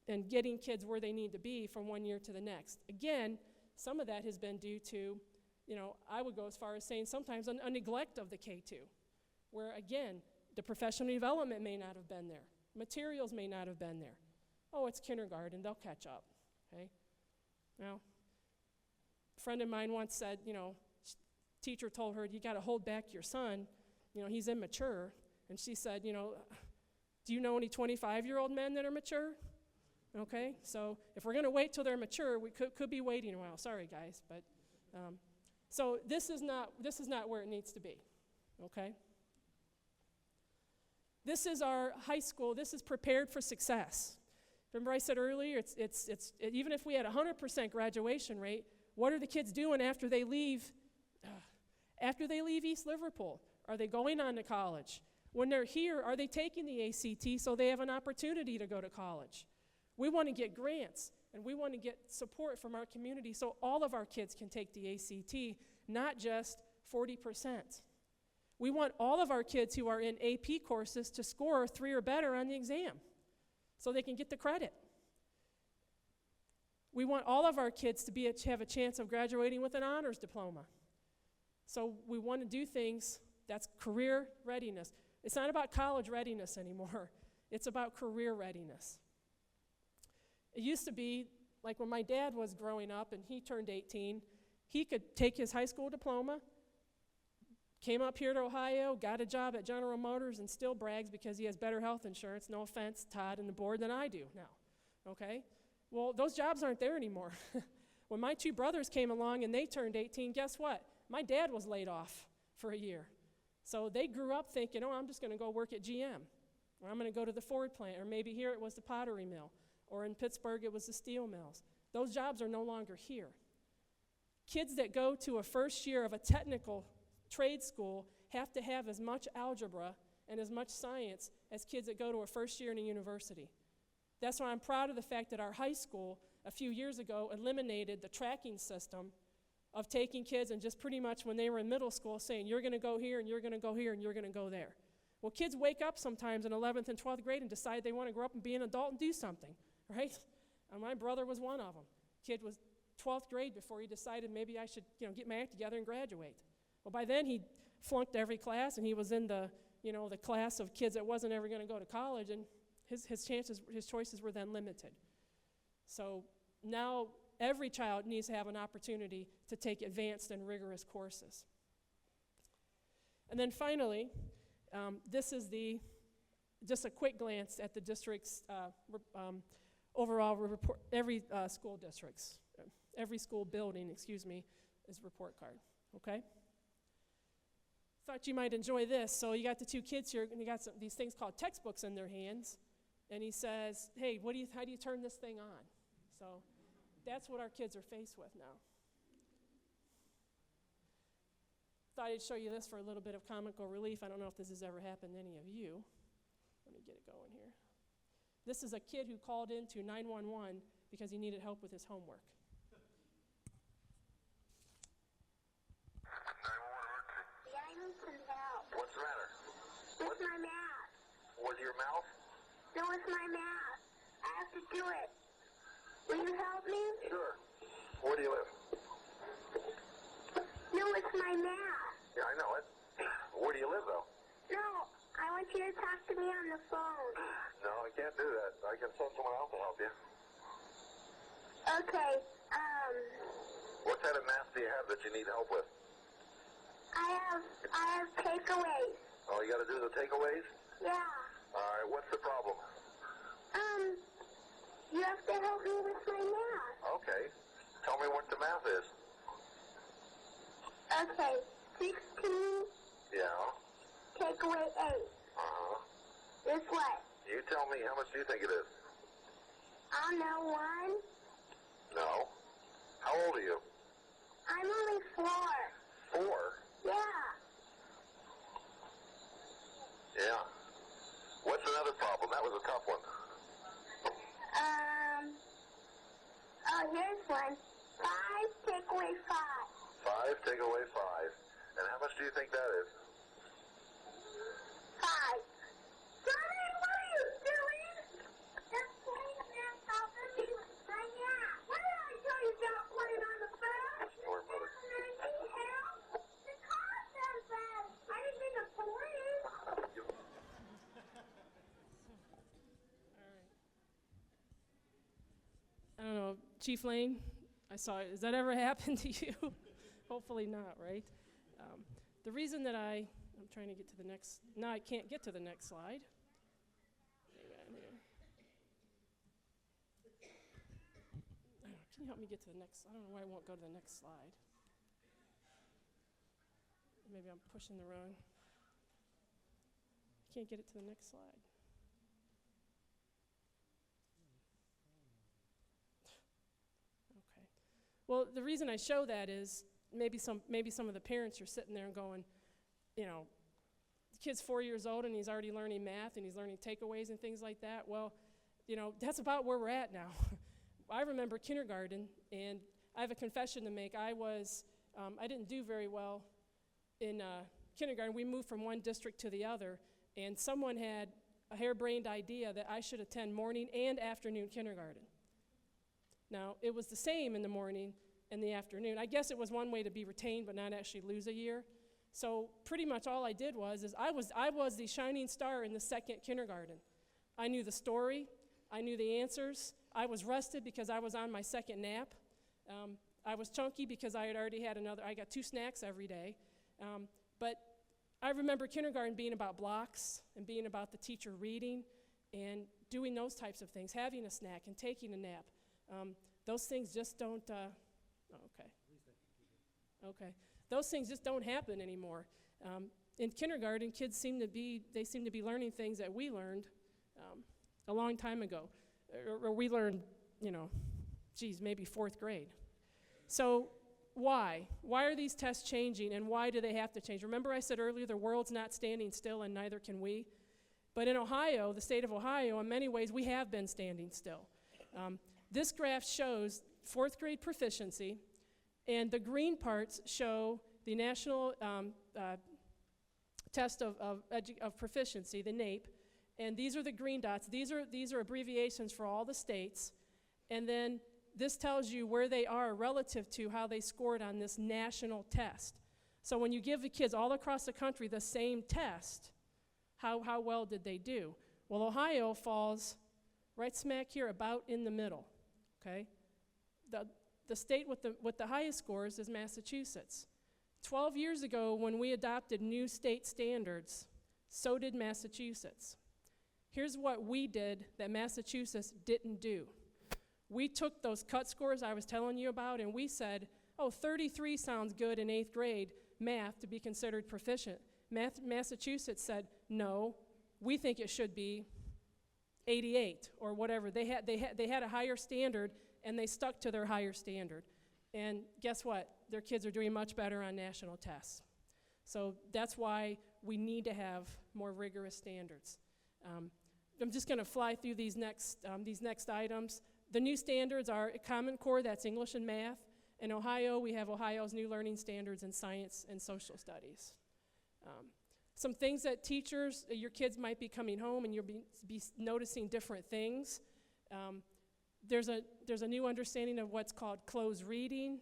and getting kids where they need to be from 1 year to the next. Again, some of that has been due to, I would go as far as saying sometimes a neglect of the K2, where again, the professional development may not have been there. Materials may not have been there. Oh, it's kindergarten, they'll catch up, okay? Now, a friend of mine once said, teacher told her, you got to hold back your son, he's immature. And she said, do you know any 25-year-old men that are mature? Okay, so if we're going to wait till they're mature, we could be waiting a while. Sorry, guys, but so this is not where it needs to be. Okay. This is our high school. This is prepared for success. Remember I said earlier, it's even if we had 100% graduation rate, what are the kids doing after they leave? After they leave East Liverpool, are they going on to college? When they're here, are they taking the ACT so they have an opportunity to go to college? We want to get grants, and we want to get support from our community so all of our kids can take the ACT, not just 40%. We want all of our kids who are in AP courses to score 3 or better on the exam so they can get the credit. We want all of our kids to have a chance of graduating with an honors diploma. So we want to do things that's career readiness. It's not about college readiness anymore. It's about career readiness. It used to be, like when my dad was growing up and he turned 18, he could take his high school diploma, came up here to Ohio, got a job at General Motors, and still brags because he has better health insurance, no offense, Todd and the board, than I do now, okay? Well, those jobs aren't there anymore. When my two brothers came along and they turned 18, guess what? My dad was laid off for a year. So they grew up thinking, oh, I'm just going to go work at GM, or I'm going to go to the Ford plant, or maybe here it was the pottery mill, or in Pittsburgh it was the steel mills. Those jobs are no longer here. Kids that go to a first year of a technical trade school have to have as much algebra and as much science as kids that go to a first year in a university. That's why I'm proud of the fact that our high school a few years ago eliminated the tracking system of taking kids and just pretty much when they were in middle school saying, you're going to go here and you're going to go here and you're going to go there. Well, kids wake up sometimes in 11th and 12th grade and decide they want to grow up and be an adult and do something, right? And my brother was one of them. Kid was 12th grade before he decided maybe I should, get my act together and graduate. Well, by then he flunked every class and he was in the class of kids that wasn't ever going to go to college, and his choices were then limited. So now every child needs to have an opportunity to take advanced and rigorous courses. And then finally, this is just a quick glance at the district's overall report. Every school building, is report card, okay? Thought you might enjoy this. So you got the two kids here, and they got these things called textbooks in their hands, and he says, hey, how do you turn this thing on? So that's what our kids are faced with now. Thought I'd show you this for a little bit of comical relief. I don't know if this has ever happened to any of you. Let me get it going here. This is a kid who called into 911 because he needed help with his homework. 911 emergency. Yeah, I need some help. What's the matter? With my math. With your mouth? No, with my math. I have to do it. Will you help me? Sure. Where do you live? No, it's my math. Yeah, I know it. Where do you live, though? No, I want you to talk to me on the phone. No, I can't do that. I can send someone else to help you. Okay, What kind of math do you have that you need help with? I have takeaways. Oh, you got to do the takeaways? Yeah. All right, what's the problem? You have to help me with my math. Okay. Tell me what the math is. Okay, 16, Yeah. take away 8. Uh-huh. Is what? You tell me, how much do you think it is? I don't know, 1. No. How old are you? I'm only 4. 4? Yeah. Yeah. What's another problem? That was a tough one. Oh, here's one. 5, take away 5. 5, take away 5. And how much do you think that is? 5. Sonny, what are you doing? Just putting that off of me with my math. What did I tell you about putting on the phone? Your mother. Anything else? The car says that. I didn't mean to police. I don't know, Chief Lane, has that ever happened to you? Hopefully not, right? The reason that I'm trying to get to the next, now I can't get to the next slide. Hang on here. Can you help me get to the next, I don't know why I won't go to the next slide. Maybe I'm pushing the wrong, I can't get it to the next slide. Well, the reason I show that is maybe some of the parents are sitting there and going, the kid's 4 years old and he's already learning math and he's learning takeaways and things like that. Well, that's about where we're at now. I remember kindergarten, and I have a confession to make. I didn't do very well in kindergarten. We moved from one district to the other, and someone had a harebrained idea that I should attend morning and afternoon kindergarten. Now, it was the same in the morning and the afternoon. I guess it was one way to be retained but not actually lose a year. So pretty much all I did was I was the shining star in the second kindergarten. I knew the story. I knew the answers. I was rested because I was on my second nap. I was chunky because I had already had I got 2 snacks every day. But I remember kindergarten being about blocks and being about the teacher reading and doing those types of things, having a snack and taking a nap. Those things just don't, okay. Those things just don't happen anymore. In kindergarten, kids seem to be learning things that we learned a long time ago. Or we learned, maybe 4th grade. So why? Why are these tests changing, and why do they have to change? Remember I said earlier the world's not standing still, and neither can we? But in Ohio, the state of Ohio, in many ways, we have been standing still. This graph shows 4th grade proficiency, and the green parts show the National Test of Proficiency, the NAEP, and these are the green dots. These are abbreviations for all the states, and then this tells you where they are relative to how they scored on this national test. So when you give the kids all across the country the same test, how well did they do? Well, Ohio falls right smack here, about in the middle, okay? The state with the highest scores is Massachusetts. 12 years ago, when we adopted new state standards, so did Massachusetts. Here's what we did that Massachusetts didn't do. We took those cut scores I was telling you about, and we said, 33 sounds good in 8th grade math to be considered proficient. Massachusetts said, no, we think it should be 88 or whatever. They had a higher standard, and they stuck to their higher standard. And guess what? Their kids are doing much better on national tests. So that's why we need to have more rigorous standards. I'm just going to fly through these next items. The new standards are Common Core, that's English and math. In Ohio, we have Ohio's new learning standards in science and social studies. Some things that teachers, your kids might be coming home and you'll be noticing different things. There's a new understanding of what's called closed reading,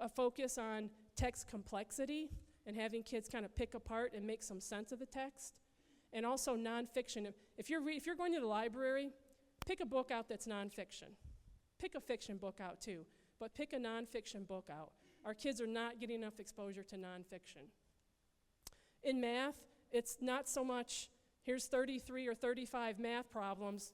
a focus on text complexity and having kids kind of pick apart and make some sense of the text, and also nonfiction. If you're going to the library, pick a book out that's nonfiction. Pick a fiction book out too, but pick a nonfiction book out. Our kids are not getting enough exposure to nonfiction. In math, it's not so much, here's 33 or 35 math problems,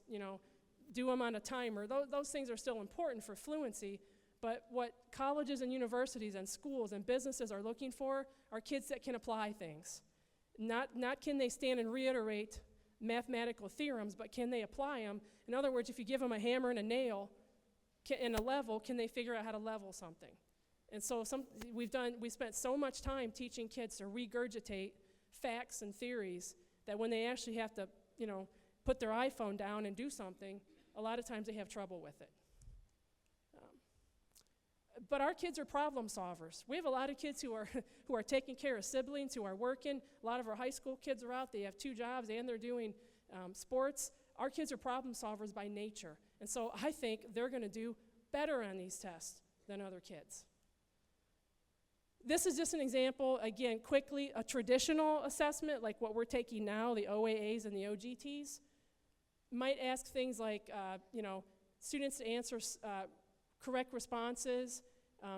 do them on a timer. Those things are still important for fluency, but what colleges and universities and schools and businesses are looking for are kids that can apply things. Not can they stand and reiterate mathematical theorems, but can they apply them? In other words, if you give them a hammer and a nail and a level, can they figure out how to level something? And so we spent so much time teaching kids to regurgitate facts and theories that when they actually have to, put their iPhone down and do something, a lot of times they have trouble with it. But our kids are problem solvers. We have a lot of kids who are taking care of siblings, who are working. A lot of our high school kids are out. They have 2 jobs and they're doing sports. Our kids are problem solvers by nature. And so I think they're going to do better on these tests than other kids. This is just an example, again, quickly, a traditional assessment like what we're taking now, the OAAs and the OGTs, might ask things like, students to answer correct responses,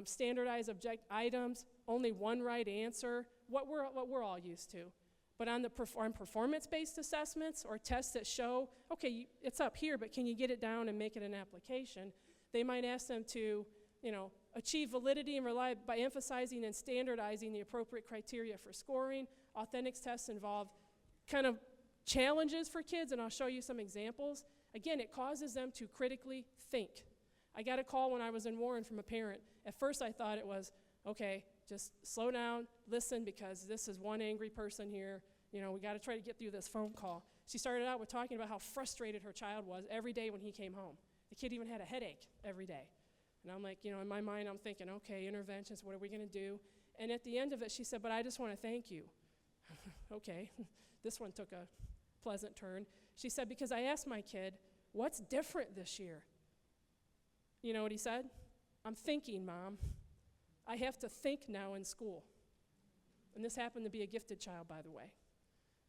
standardized object items, only one right answer, what we're all used to. But on performance-based assessments or tests that show, okay, it's up here, but can you get it down and make it an application, they might ask them to, achieve validity and reliability by emphasizing and standardizing the appropriate criteria for scoring. Authentic tests involve kind of challenges for kids, and I'll show you some examples. Again, it causes them to critically think. I got a call when I was in Warren from a parent. At first I thought it was, okay, just slow down, listen, because this is one angry person here. We got to try to get through this phone call. She started out with talking about how frustrated her child was every day when he came home. The kid even had a headache every day. And I'm like, in my mind, I'm thinking, okay, interventions, what are we going to do? And at the end of it, she said, but I just want to thank you. Okay, this one took a pleasant turn. She said, because I asked my kid, what's different this year? You know what he said? I'm thinking, Mom. I have to think now in school. And this happened to be a gifted child, by the way.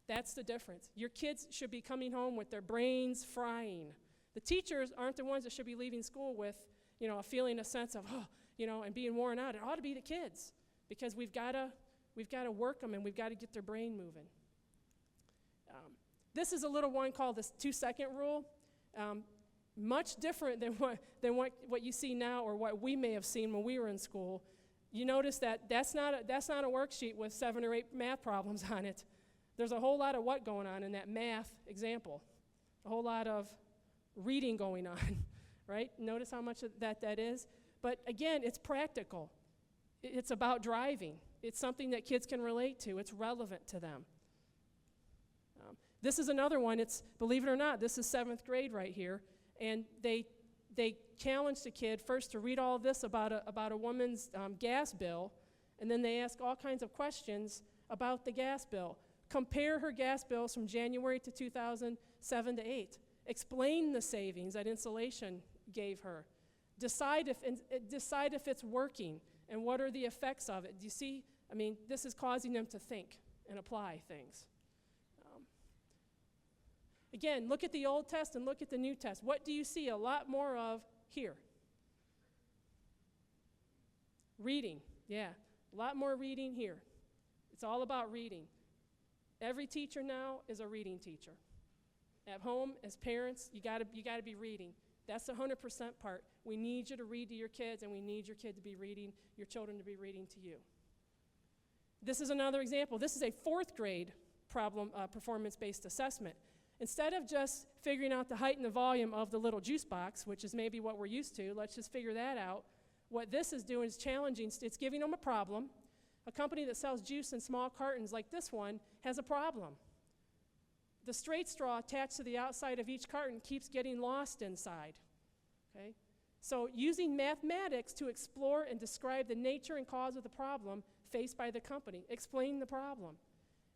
That's the difference. Your kids should be coming home with their brains frying. The teachers aren't the ones that should be leaving school with, a feeling, a sense of, and being worn out. It ought to be the kids, because we've got to work them and we've got to get their brain moving. This is a little one called the 2-second rule. Much different than what you see now or what we may have seen when we were in school. You notice that's not a worksheet with 7 or 8 math problems on it. There's a whole lot of what going on in that math example. A whole lot of reading going on, right? Notice how much of that is. But again, it's practical. It's about driving. It's something that kids can relate to. It's relevant to them. This is another one. It's, believe it or not, this is 7th grade right here. And they challenged the kid first to read all this about a woman's gas bill, and then they ask all kinds of questions about the gas bill. Compare her gas bills from January to 2007 to 8. Explain the savings that insulation gave her. Decide if it's working and what are the effects of it. Do you see? This is causing them to think and apply things. Again, look at the Old Test and look at the New Test. What do you see a lot more of here? Reading, yeah. A lot more reading here. It's all about reading. Every teacher now is a reading teacher. At home, as parents, you gotta be reading. That's the 100% part. We need you to read to your kids, and we need your kid to be reading, your children to be reading to you. This is another example. This is a 4th grade problem performance-based assessment. Instead of just figuring out the height and the volume of the little juice box, which is maybe what we're used to, let's just figure that out. What this is doing is challenging. It's giving them a problem. A company that sells juice in small cartons like this one has a problem. The straight straw attached to the outside of each carton keeps getting lost inside. Okay? So using mathematics to explore and describe the nature and cause of the problem faced by the company. Explain the problem.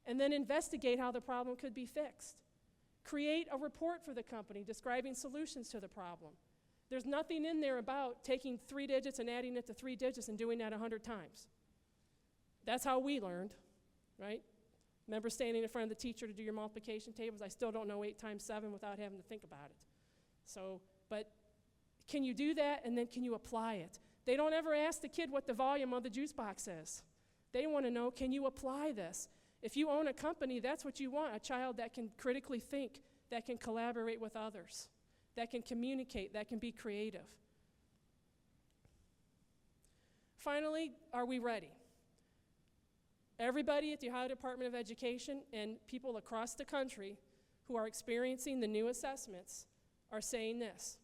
And then investigate how the problem could be fixed. Create a report for the company describing solutions to the problem. There's nothing in there about taking 3 digits and adding it to 3 digits and doing that 100 times. That's how we learned, right? Remember standing in front of the teacher to do your multiplication tables? I still don't know 8 times 7 without having to think about it. So, but can you do that, and then can you apply it? They don't ever ask the kid what the volume of the juice box is. They want to know, can you apply this? If you own a company, that's what you want, a child that can critically think, that can collaborate with others, that can communicate, that can be creative. Finally, are we ready? Everybody at the Ohio Department of Education and people across the country who are experiencing the new assessments are saying this.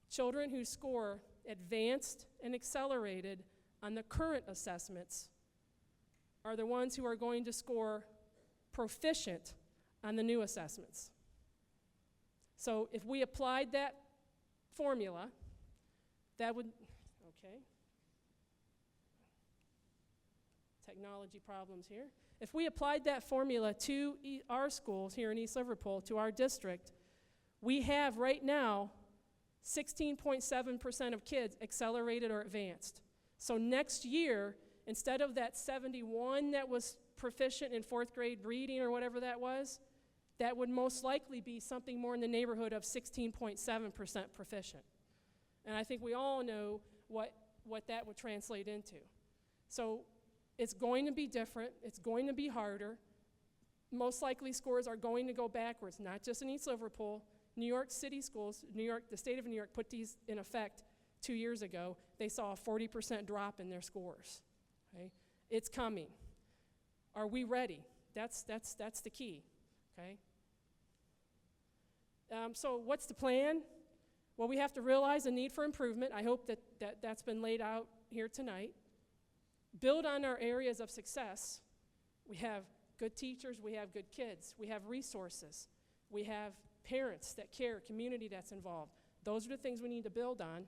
Children who score advanced and accelerated on the current assessments are the ones who are going to score proficient on the new assessments. So if we applied that formula, that would, okay. Technology problems here. If we applied that formula to our schools here in East Liverpool, to our district, we have right now 16.7% of kids accelerated or advanced. So next year, instead of that 71 that was proficient in 4th grade reading or whatever that was, that would most likely be something more in the neighborhood of 16.7% proficient. And I think we all know what that would translate into. So it's going to be different. It's going to be harder. Most likely scores are going to go backwards, not just in East Liverpool. New York City schools, the state of New York put these in effect 2 years ago. They saw a 40% drop in their scores. Okay? It's coming. Are we ready? That's the key. Okay? So what's the plan? Well, we have to realize the need for improvement. I hope that's been laid out here tonight. Build on our areas of success. We have good teachers, we have good kids, we have resources, we have parents that care, community that's involved. Those are the things we need to build on.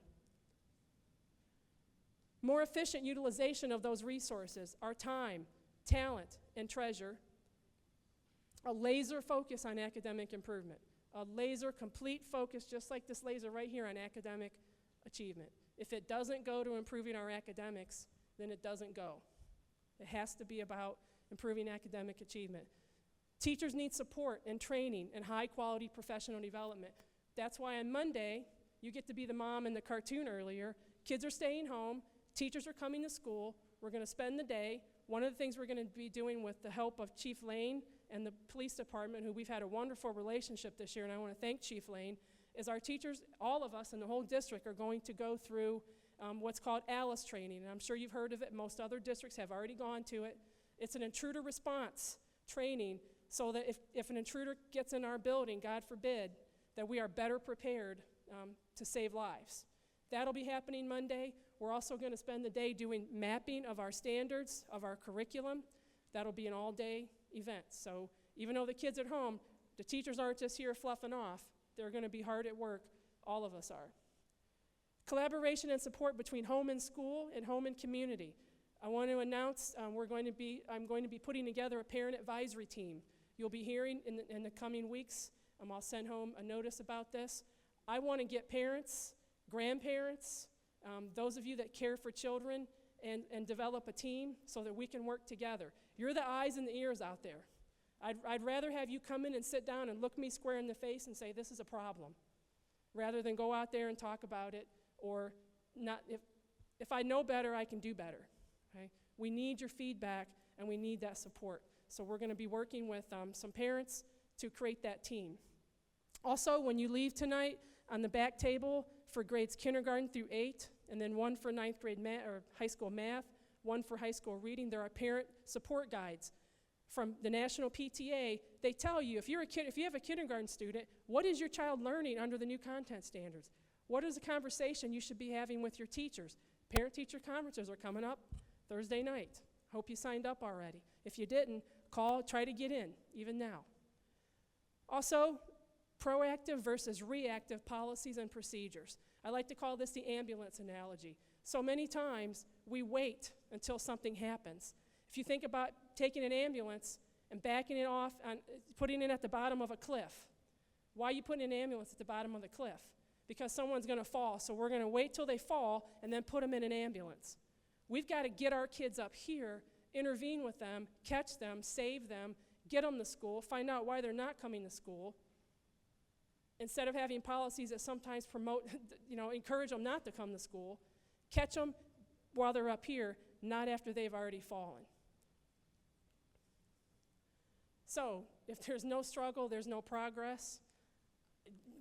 More efficient utilization of those resources, our time, talent, and treasure. A laser focus on academic improvement. A laser complete focus, just like this laser right here, on academic achievement. If it doesn't go to improving our academics, then it doesn't go. It has to be about improving academic achievement. Teachers need support and training and high-quality professional development. That's why on Monday, you get to be the mom in the cartoon earlier. Kids are staying home. Teachers are coming to school. We're going to spend the day. One of the things we're going to be doing with the help of Chief Lane and the police department, who we've had a wonderful relationship this year, and I want to thank Chief Lane, is our teachers, all of us in the whole district, are going to go through what's called ALICE training. And I'm sure you've heard of it. Most other districts have already gone to it. It's an intruder response training so that if an intruder gets in our building, God forbid, that we are better prepared to save lives. That'll be happening Monday. We're also going to spend the day doing mapping of our standards, of our curriculum. That'll be an all-day event. So even though the kids at home, the teachers aren't just here fluffing off. They're going to be hard at work. All of us are. Collaboration and support between home and school and home and community. I want to announce I'm going to be putting together a parent advisory team. You'll be hearing in the coming weeks. I'll send home a notice about this. I want to get parents, grandparents, those of you that care for children, and develop a team so that we can work together. You're the eyes and the ears out there. I'd rather have you come in and sit down and look me square in the face and say, this is a problem, rather than go out there and talk about it, or not. If I know better, I can do better. Okay? We need your feedback, and we need that support. So we're going to be working with some parents to create that team. Also, when you leave tonight, on the back table for grades kindergarten through 8, and then one for 9th grade math or high school math, one for high school reading, there are parent support guides from the National PTA. They tell you, if you have a kindergarten student, what is your child learning under the new content standards? What is the conversation you should be having with your teachers? Parent-teacher conferences are coming up Thursday night. Hope you signed up already. If you didn't, try to get in, even now. Also, proactive versus reactive policies and procedures. I like to call this the ambulance analogy. So many times, we wait until something happens. If you think about taking an ambulance and backing it off and putting it at the bottom of a cliff, why are you putting an ambulance at the bottom of the cliff? Because someone's going to fall, so we're going to wait till they fall and then put them in an ambulance. We've got to get our kids up here, intervene with them, catch them, save them, get them to school, find out why they're not coming to school, instead of having policies that sometimes promote, encourage them not to come to school. Catch them while they're up here, not after they've already fallen. So, if there's no struggle, there's no progress.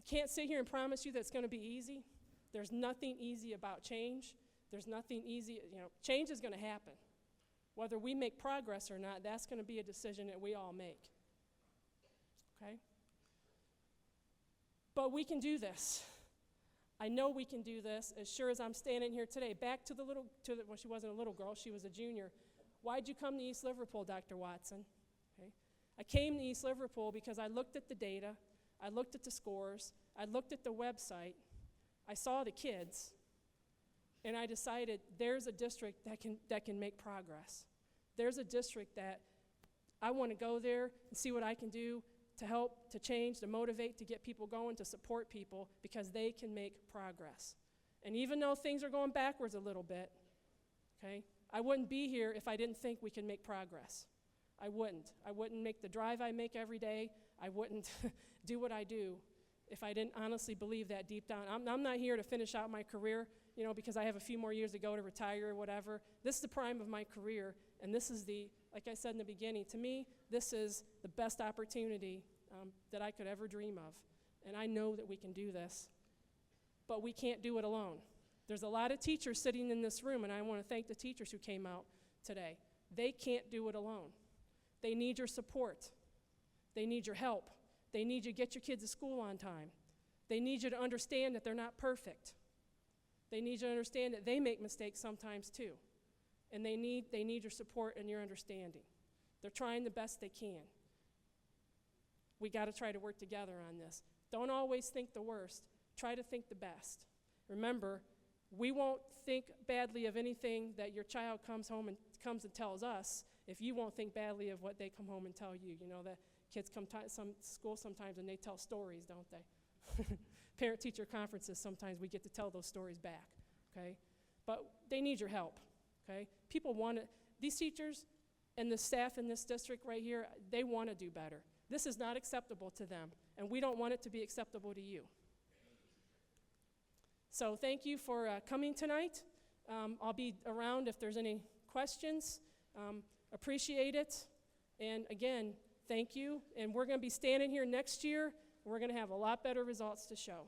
Can't sit here and promise you that it's going to be easy. There's nothing easy about change. There's nothing easy, change is going to happen. Whether we make progress or not, that's going to be a decision that we all make. Okay? But we can do this. I know we can do this as sure as I'm standing here today. Back to well, she wasn't a little girl, she was a junior. Why'd you come to East Liverpool, Dr. Watson? Okay. I came to East Liverpool because I looked at the data, I looked at the scores, I looked at the website, I saw the kids, and I decided there's a district that can make progress. There's a district that I want to go there and see what I can do to help, to change, to motivate, to get people going, to support people, because they can make progress. And even though things are going backwards a little bit, okay, I wouldn't be here if I didn't think we can make progress. I wouldn't. I wouldn't make the drive I make every day. I wouldn't do what I do if I didn't honestly believe that deep down. I'm not here to finish out my career, because I have a few more years to go to retire or whatever. This is the prime of my career, and this is like I said in the beginning, to me, this is the best opportunity that I could ever dream of. And I know that we can do this, but we can't do it alone. There's a lot of teachers sitting in this room, and I want to thank the teachers who came out today. They can't do it alone. They need your support. They need your help. They need you to get your kids to school on time. They need you to understand that they're not perfect. They need you to understand that they make mistakes sometimes too. And they need your support and your understanding. They're trying the best they can. We got to try to work together on this. Don't always think the worst. Try to think the best. Remember, we won't think badly of anything that your child comes and tells us if you won't think badly of what they come home and tell you. That kids come to some school sometimes and they tell stories, don't they? Parent-teacher conferences, sometimes we get to tell those stories back, okay? But they need your help, okay? People want it. These teachers, and the staff in this district right here, they want to do better. This is not acceptable to them, and we don't want it to be acceptable to you. So thank you for coming tonight. I'll be around if there's any questions. Appreciate it. And again, thank you. And we're going to be standing here next year. We're going to have a lot better results to show.